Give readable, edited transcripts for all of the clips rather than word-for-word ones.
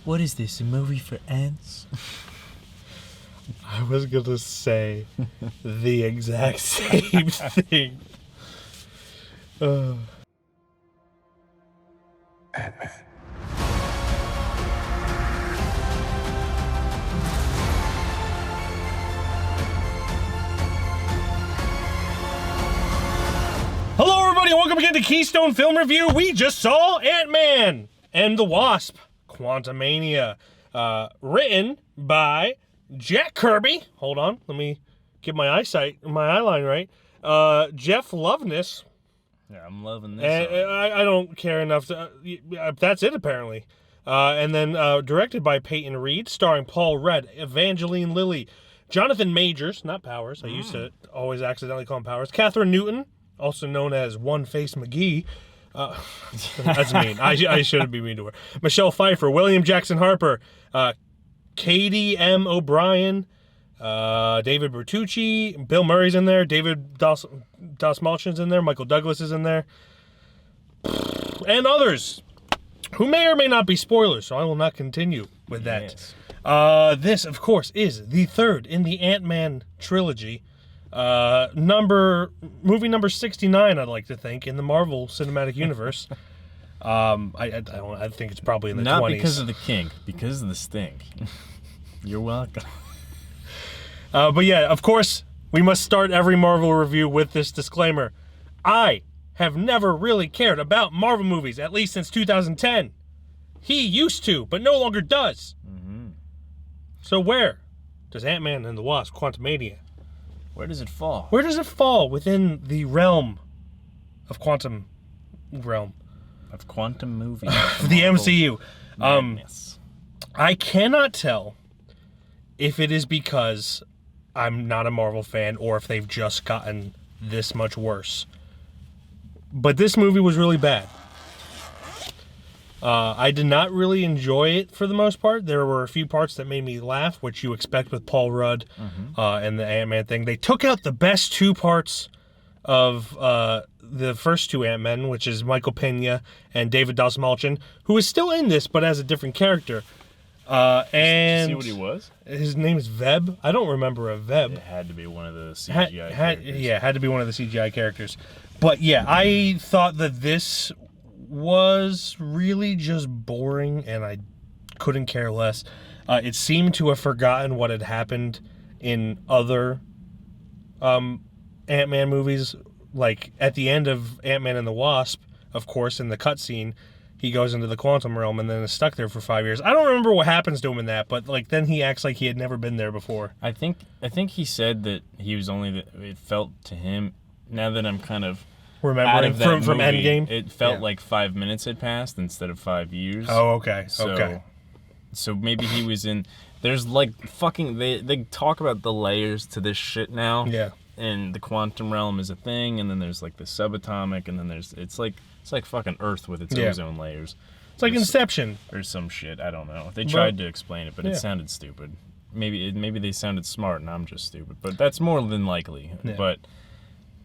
What is this, a movie for ants? I was going to say the exact same thing. Ant-Man. Hello, everybody, and welcome again to Keystone Film Review. We just saw Ant-Man and the Wasp, Quantumania, written by Jack Kirby. Hold on, let me get my eyeline right. Jeff Loveness. Yeah, I'm loving this. And I don't care enough to. That's it, apparently. And then directed by Peyton Reed, starring Paul Rudd, Evangeline Lilly, Jonathan Majors, not Powers. I used to always accidentally call him Powers. Catherine Newton, also known as One-Face McGee. That's mean. I shouldn't be mean to her. Michelle Pfeiffer, William Jackson Harper, Katie M. O'Brien, David Bertucci, Bill Murray's in there, David Dastmalchian's in there, Michael Douglas is in there, and others who may or may not be spoilers, so I will not continue with that. Yes. This, of course, is the third in the Ant-Man trilogy. Movie number 69, I'd like to think, in the Marvel Cinematic Universe. I think it's probably in the 20s. Not because of the kink, because of the stink. You're welcome. But yeah, of course, we must start every Marvel review with this disclaimer. I have never really cared about Marvel movies, at least since 2010. He used to, but no longer does. Mm-hmm. So where does Ant-Man and the Wasp, Quantumania, Where does it fall? where does it fall within the realm of quantum realm? Of quantum movies. The MCU. Madness. I cannot tell if it is because I'm not a Marvel fan or if they've just gotten this much worse. But this movie was really bad. I did not really enjoy it for the most part. There were a few parts that made me laugh, which you expect with Paul Rudd and the Ant-Man thing. They took out the best two parts of the first two Ant-Men, which is Michael Pena and David Dastmalchian, who is still in this, but as a different character. And Did you see what he was? his name is Veb. I don't remember a Veb. It had to be one of the CGI characters. Had to be one of the CGI characters. But yeah, I thought that this was really just boring, and I couldn't care less. It seemed to have forgotten what had happened in other Ant-Man movies. Like, at the end of Ant-Man and the Wasp, of course, in the cutscene, he goes into the quantum realm and then is stuck there for 5 years. I don't remember what happens to him in that, but like then he acts like he had never been there before. I think he said that he was only it felt to him, now that I'm kind of Remembering from movie, Endgame? it felt like 5 minutes had passed instead of 5 years. Oh, okay. So maybe he was in. There's like fucking. They talk about the layers to this shit now. Yeah. And the quantum realm is a thing, and then there's like the subatomic, and then there's it's like fucking Earth with its ozone layers. It's like Inception. Or some shit. I don't know. They tried to explain it, but it sounded stupid. Maybe they sounded smart, and I'm just stupid. But that's more than likely. Yeah. But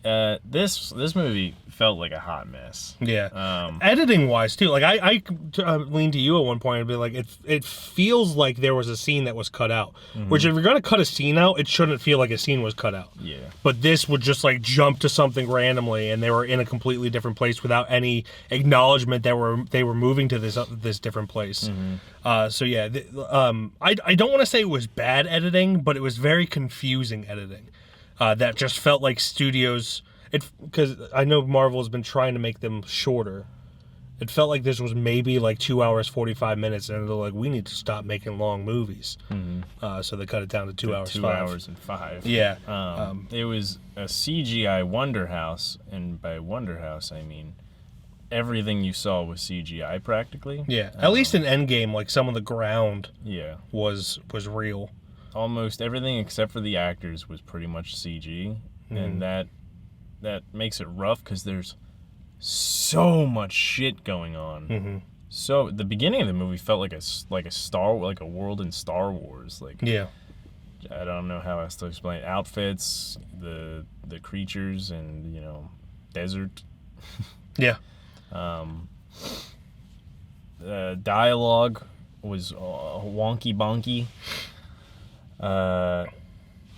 this movie felt like a hot mess. Yeah. Editing wise too, like I leaned to you at one point and be like, it feels like there was a scene that was cut out. Which, if you're gonna cut a scene out, it shouldn't feel like a scene was cut out. Yeah. But this would just like jump to something randomly, and they were in a completely different place without any acknowledgement that they were moving to this different place. So yeah, I don't want to say it was bad editing, but it was very confusing editing. That just felt like studios. Because I know Marvel has been trying to make them shorter. It felt like this was maybe like 2 hours, 45 minutes, and they're like, we need to stop making long movies. So they cut it down to 2 hours. 2 hours and 5. Yeah. It was a CGI Wonder House, and by Wonder House I mean everything you saw was CGI practically. Yeah. At least in Endgame, like some of the ground. Yeah. Was real. Almost everything except for the actors was pretty much CG, and that makes it rough because there's so much shit going on. So the beginning of the movie felt like a world in Star Wars. Like, yeah, I don't know how else to explain it. Outfits, the creatures, and desert. Yeah. Dialogue was wonky bonky.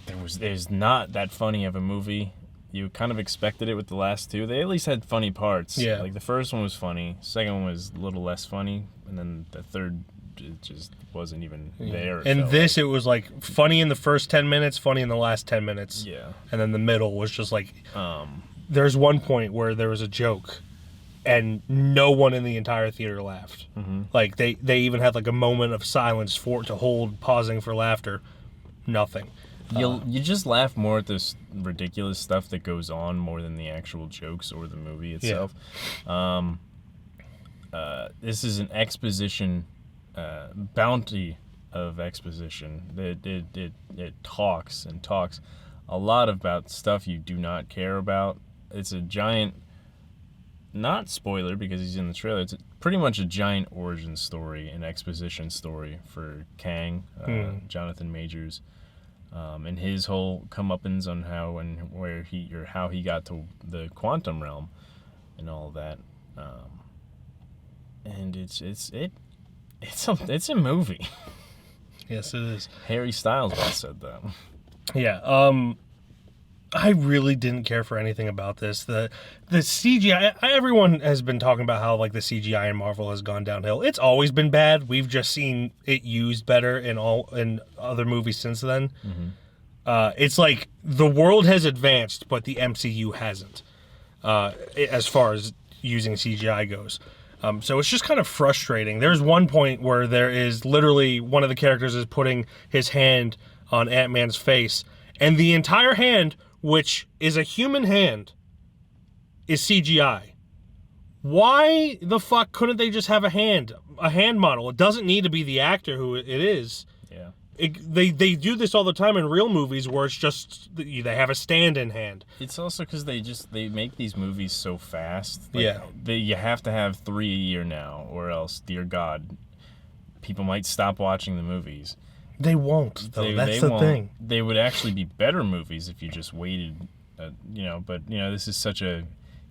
There's not that funny of a movie. You kind of expected it with the last two. They at least had funny parts. Yeah. Like the first one was funny. Second one was a little less funny, and then the third it just wasn't even there. And this, it was like funny in the first 10 minutes, funny in the last 10 minutes. Yeah. And then the middle was just like, there's one point where there was a joke and no one in the entire theater laughed. Mm-hmm. Like they even had like a moment of silence to hold, pausing for laughter. Nothing. You just laugh more at this ridiculous stuff that goes on more than the actual jokes or the movie itself. Yeah. This is an exposition, bounty of exposition. It talks and talks a lot about stuff you do not care about. It's a giant, not spoiler because he's in the trailer, it's pretty much a giant origin story, an exposition story for Kang, Jonathan Majors. And his whole comeuppance on how and where how he got to the quantum realm, and all that, and it's a movie. Yes, it is. Harry Styles once said that. Yeah. I really didn't care for anything about this. The CGI. Everyone has been talking about how like the CGI in Marvel has gone downhill. It's always been bad. We've just seen it used better in other movies since then. Mm-hmm. It's like the world has advanced, but the MCU hasn't, as far as using CGI goes. So it's just kind of frustrating. There's one point where there is literally one of the characters is putting his hand on Ant-Man's face, and the entire hand, which is a human hand, is CGI. Why the fuck couldn't they just have a hand model? It doesn't need to be the actor who it is. Yeah. They do this all the time in real movies where it's just they have a stand-in hand. It's also because they make these movies so fast. Like, yeah. You have to have 3 a year now, or else, dear God, people might stop watching the movies. They won't, though. That's the thing. They would actually be better movies if you just waited, But this is such a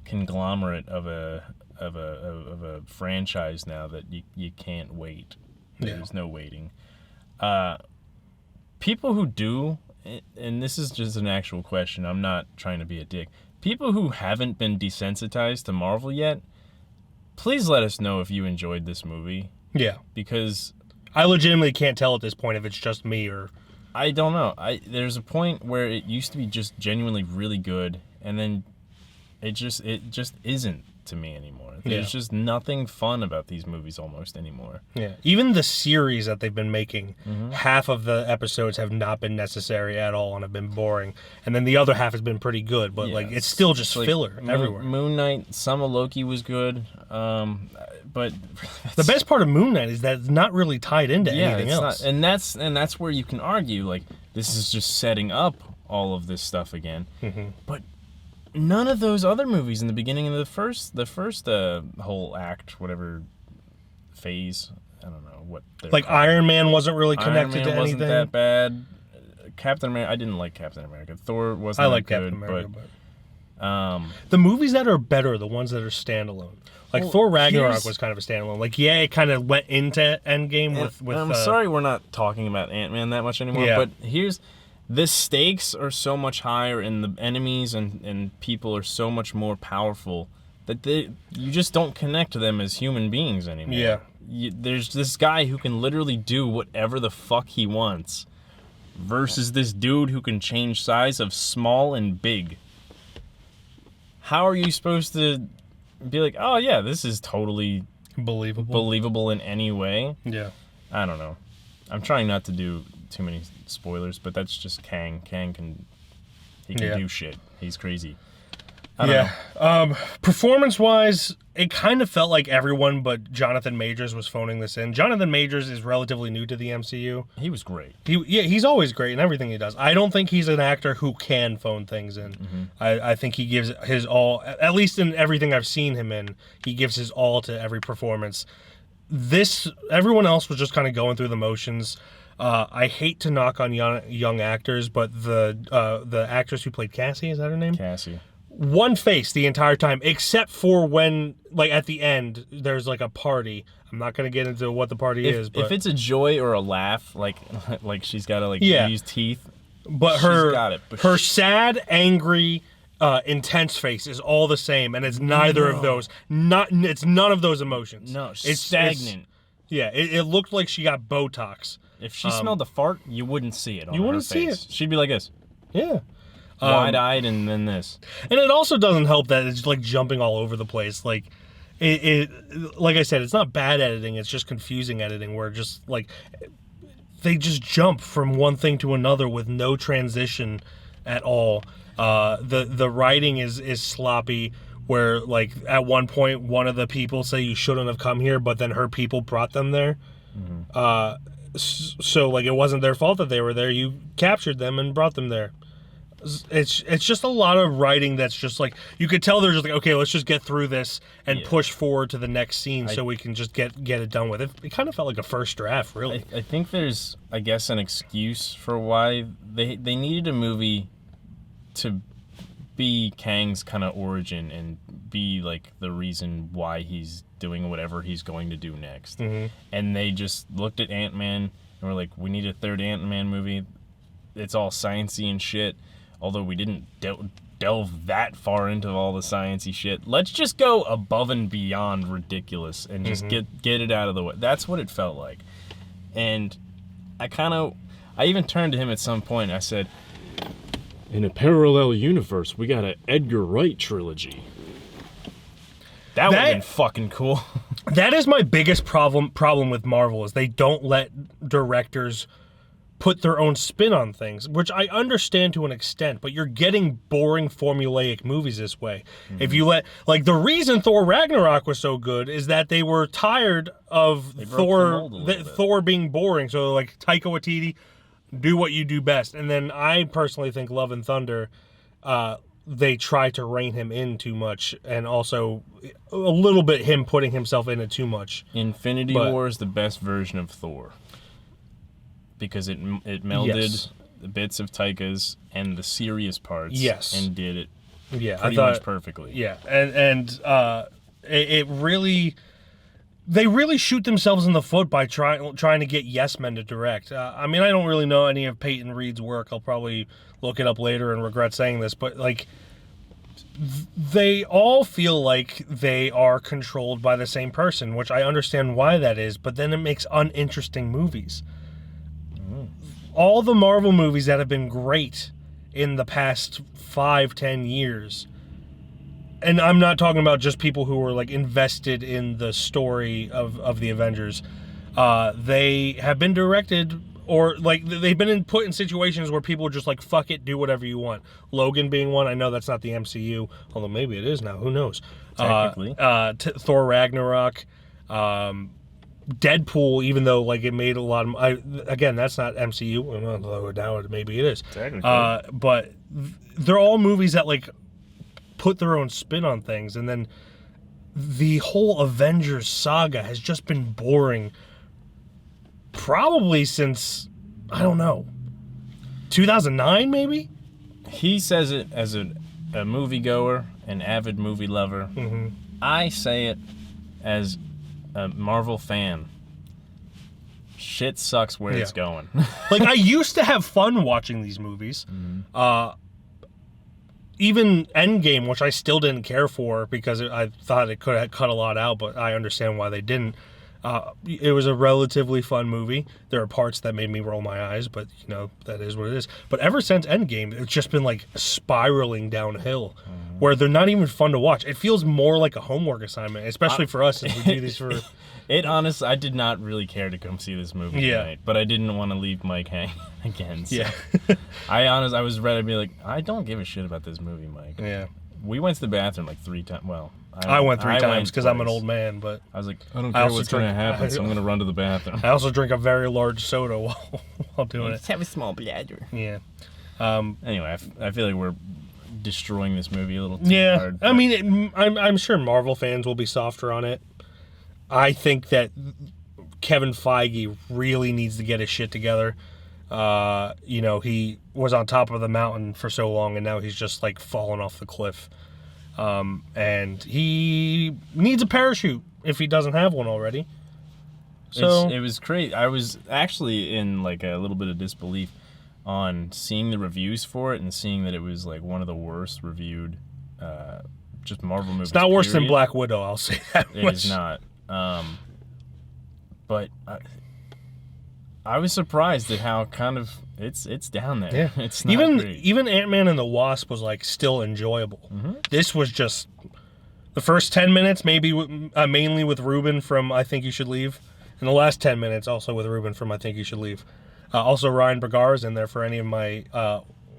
conglomerate of a franchise now that you can't wait. There's no waiting. People who do, and this is just an actual question. I'm not trying to be a dick. People who haven't been desensitized to Marvel yet, please let us know if you enjoyed this movie. Yeah, because I legitimately can't tell at this point if it's just me or... I don't know. There's a point where it used to be just genuinely really good, and then it just isn't to me anymore. There's just nothing fun about these movies almost anymore. Yeah. Even the series that they've been making, half of the episodes have not been necessary at all and have been boring. And then the other half has been pretty good, but it's still just filler everywhere. Moon Knight, some of Loki was good. But the best part of Moon Knight is that it's not really tied into anything else. And that's where you can argue, like, this is just setting up all of this stuff again. Mm-hmm. But none of those other movies in the beginning of the first whole act, whatever phase, I don't know what. Like called. Iron Man wasn't really connected to anything. Wasn't that bad. Captain America, I didn't like Captain America. Thor wasn't. I like good, Captain America, but the movies that are better are the ones that are standalone. Like Thor Ragnarok was kind of a standalone. Like it kind of went into Endgame with. I'm sorry we're not talking about Ant-Man that much anymore. Yeah. But the stakes are so much higher, and the enemies and people are so much more powerful that you just don't connect to them as human beings anymore. Yeah. There's this guy who can literally do whatever the fuck he wants, versus this dude who can change size of small and big. How are you supposed to be like, oh yeah, this is totally believable in any way? Yeah. I don't know. I'm trying not to do too many spoilers, but that's just Kang. Kang can do shit. He's crazy. I don't know. Performance-wise, it kind of felt like everyone but Jonathan Majors was phoning this in. Jonathan Majors is relatively new to the MCU. He was great. He's always great in everything he does. I don't think he's an actor who can phone things in. Mm-hmm. I think he gives his all, at least in everything I've seen him in, he gives his all to every performance. Everyone else was just kind of going through the motions. I hate to knock on young actors, but the actress who played Cassie, is that her name? Cassie. One face the entire time, except for when like at the end, there's like a party. I'm not gonna get into what the party is, but if it's a joy or a laugh, like she's got to like Yeah. use teeth. but she's her got it, but her sad, angry, intense face is all the same, and it's neither of those. It's none of those emotions. No, it's stagnant. It looked like she got Botox. If she smelled a fart, you wouldn't see it on You her wouldn't see face. it. She'd be like this, Yeah. wide-eyed, and then this. And it also doesn't help that it's like jumping all over the place. Like like I said, it's not bad editing, it's just confusing editing where just like they just jump from one thing to another with no transition at all. The writing is sloppy where like at one point one of the people say you shouldn't have come here, but then her people brought them there. So like it wasn't their fault that they were there. You captured them and brought them there. It's just a lot of writing that's just like you could tell they're just like, okay, let's just get through this and push forward to the next scene so we can just get it done with. It kind of felt like a first draft, really. I think there's, I guess, an excuse for why they needed a movie to be Kang's kind of origin and be like the reason why he's doing whatever he's going to do next. And they just looked at Ant-Man and were like, we need a third Ant-Man movie. It's all sciencey and shit. Although we didn't delve that far into all the sciencey shit. Let's just go above and beyond ridiculous and just get it out of the way. That's what it felt like. And I even turned to him at some point. I said, in a parallel universe, we got an Edgar Wright trilogy. That would have been fucking cool. That is my biggest problem with Marvel is they don't let directors put their own spin on things, which I understand to an extent, but you're getting boring formulaic movies this way. If you let, like, the reason Thor Ragnarok was so good is that they were tired of Thor being boring. So like Taika Waititi, do what you do best. And then I personally think Love and Thunder, they try to rein him in too much, and also a little bit him putting himself in it too much. Infinity War is the best version of Thor. Because it melded the bits of Taika's and the serious parts, and did it pretty much perfectly. Yeah, and it really, they really shoot themselves in the foot by trying to get yes men to direct. I mean, I don't really know any of Peyton Reed's work. I'll probably look it up later and regret saying this, but like, they all feel like they are controlled by the same person, which I understand why that is, but then it makes uninteresting movies. All the Marvel movies that have been great in the past 5-10 years, and I'm not talking about just people who were like invested in the story of the Avengers, they have been directed or like they've been put in situations where people are just like, fuck it, do whatever you want. Logan being one. I know that's not the MCU, although maybe it is now, who knows. Technically. Thor Ragnarok, Deadpool, even though like it made a lot of, again, that's not MCU, although now maybe it is. But they're all movies that like put their own spin on things, and then the whole Avengers saga has just been boring probably since, I don't know, 2009 maybe? He says it as a moviegoer, an avid movie lover. I say it as a Marvel fan. Shit sucks where it's going. Like, I used to have fun watching these movies. Even Endgame, which I still didn't care for because I thought it could have cut a lot out, but I understand why they didn't. It was a relatively fun movie. There are parts that made me roll my eyes, but you know, that is what it is. But ever since Endgame, it's just been like spiraling downhill, where they're not even fun to watch. It feels more like a homework assignment, especially for us since we do these for. Honestly, I did not really care to come see this movie tonight, but I didn't want to leave Mike hanging again. So I was ready to be like, I don't give a shit about this movie, Mike. Yeah. We went to the bathroom like 3 times. Well, I went 3 times because I'm an old man, but I was like, I don't care what's going to happen, so I'm going to run to the bathroom. I also drink a very large soda while doing it. Just have a small bladder. Yeah. Anyway, I feel like we're destroying this movie a little too hard. I mean, I'm sure Marvel fans will be softer on it. I think that Kevin Feige really needs to get his shit together. You know, he was on top of the mountain for so long, and now he's just like fallen off the cliff. And he needs a parachute if he doesn't have one already. So it was great. I was actually in like a little bit of disbelief on seeing the reviews for it and seeing that it was like one of the worst reviewed just Marvel movies. It's not worse than period. Black Widow, I'll say that It much. is not. But I was surprised at how kind of it's down there. Yeah. It's not great. Even Ant-Man and the Wasp was like still enjoyable. Mm-hmm. This was just the first 10 minutes, maybe mainly with Ruben from I Think You Should Leave, and the last 10 minutes also with Ruben from I Think You Should Leave. Also, Ryan Bergar's in there for any of my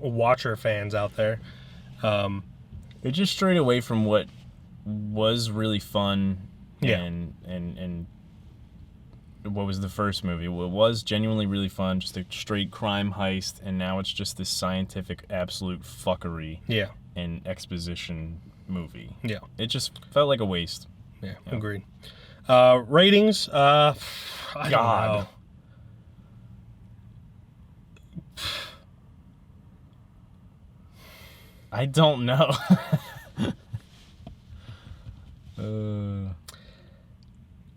Watcher fans out there. It just strayed away from what was really fun. Yeah. And what was the first movie? Well, it was genuinely really fun, just a straight crime heist, and now it's just this scientific absolute fuckery. Yeah. And exposition movie. Yeah. It just felt like a waste. Yeah. Agreed. Ratings. I don't know. I don't know.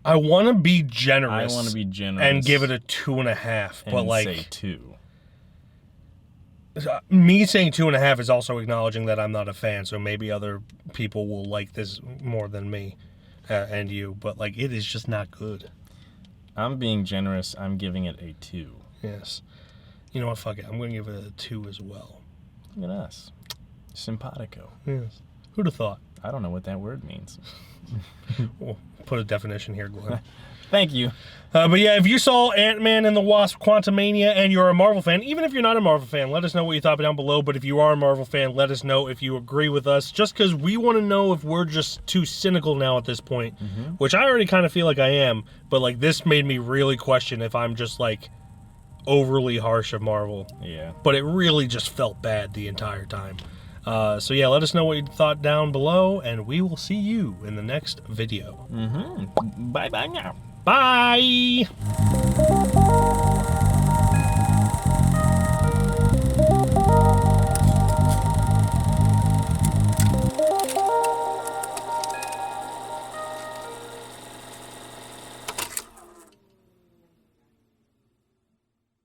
I want to be generous. I want to be generous and give it a 2.5. But and like, say 2. Me saying 2.5 is also acknowledging that I'm not a fan. So maybe other people will like this more than me and you. But like, it is just not good. I'm being generous. I'm giving it a 2. Yes. You know what? Fuck it. I'm going to give it a 2 as well. Look at us. Simpatico. Yes. Who'd have thought? I don't know what that word means. We'll put a definition here, Glenn. Thank you. But yeah, if you saw Ant-Man and the Wasp: Quantumania and you're a Marvel fan, even if you're not a Marvel fan, let us know what you thought down below. But if you are a Marvel fan, let us know if you agree with us, just because we want to know if we're just too cynical now at this point, which I already kind of feel like I am. But like, this made me really question if I'm just like overly harsh of Marvel. Yeah. But it really just felt bad the entire time. So yeah, let us know what you thought down below, and we will see you in the next video. Bye-bye now. Bye!